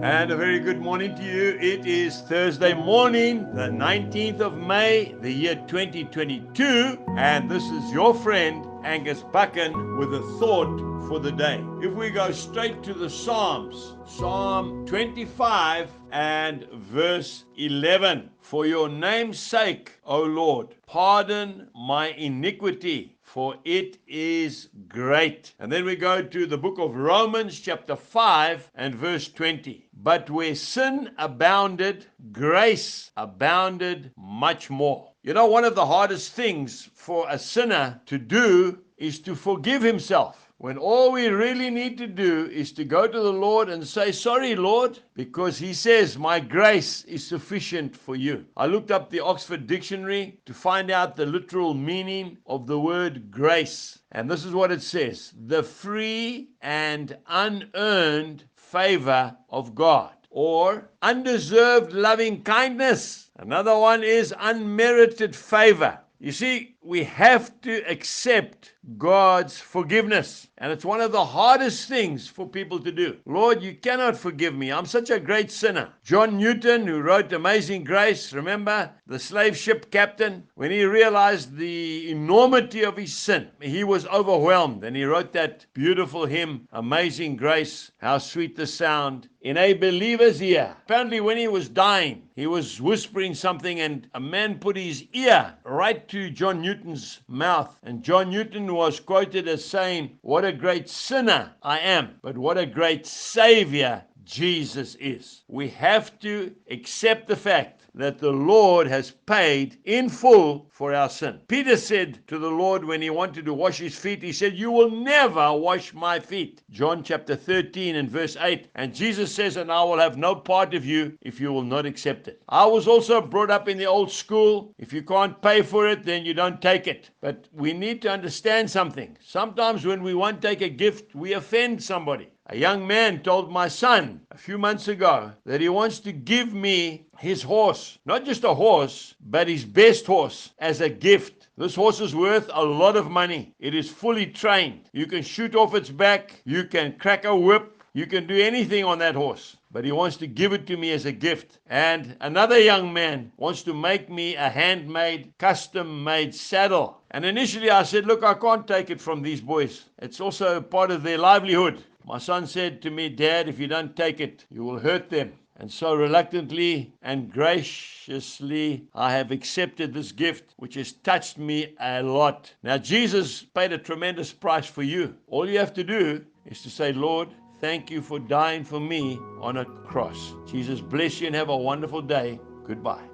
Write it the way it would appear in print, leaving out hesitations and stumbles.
And a very good morning to you. It is Thursday morning, the 19th of May, the year 2022. And this is your friend, Angus Buchan, with a thought for the day. If we go straight to the Psalms, Psalm 25 and verse 11. For your name's sake, O Lord, pardon my iniquity, for it is great. And then we go to the book of Romans, chapter 5 and verse 20. But where sin abounded, grace abounded much more. You know, one of the hardest things for a sinner to do is to forgive himself. When all we really need to do is to go to the Lord and say, sorry, Lord, because he says, my grace is sufficient for you. I looked up the Oxford Dictionary to find out the literal meaning of the word grace. And this is what it says: the free and unearned favor of God, or undeserved loving kindness. Another one is unmerited favor. You see, we have to accept God's forgiveness. And it's one of the hardest things for people to do. Lord, you cannot forgive me. I'm such a great sinner. John Newton, who wrote Amazing Grace, remember, the slave ship captain, when he realized the enormity of his sin, he was overwhelmed. And he wrote that beautiful hymn, Amazing Grace, how sweet the sound in a believer's ear. Apparently, when he was dying, he was whispering something, and a man put his ear right to John Newton's mouth. And John Newton was quoted as saying, what a great sinner I am, but what a great Savior Jesus is. We have to accept the fact that the Lord has paid in full for our sin. Peter said to the Lord when he wanted to wash his feet, he said, you will never wash my feet. John chapter 13 and verse 8. And Jesus says, and I will have no part of you if you will not accept it. I was also brought up in the old school. If you can't pay for it, then you don't take it. But we need to understand something. Sometimes when we won't take a gift, we offend somebody. A young man told my son a few months ago that he wants to give me his horse, not just a horse, but his best horse as a gift. This horse is worth a lot of money. It is fully trained. You can shoot off its back. You can crack a whip. You can do anything on that horse. But he wants to give it to me as a gift. And another young man wants to make me a handmade, custom-made saddle. And initially I said, look, I can't take it from these boys. It's also part of their livelihood. My son said to me, Dad, if you don't take it, you will hurt them. And so reluctantly and graciously, I have accepted this gift, which has touched me a lot. Now, Jesus paid a tremendous price for you. All you have to do is to say, Lord, thank you for dying for me on a cross. Jesus bless you and have a wonderful day. Goodbye.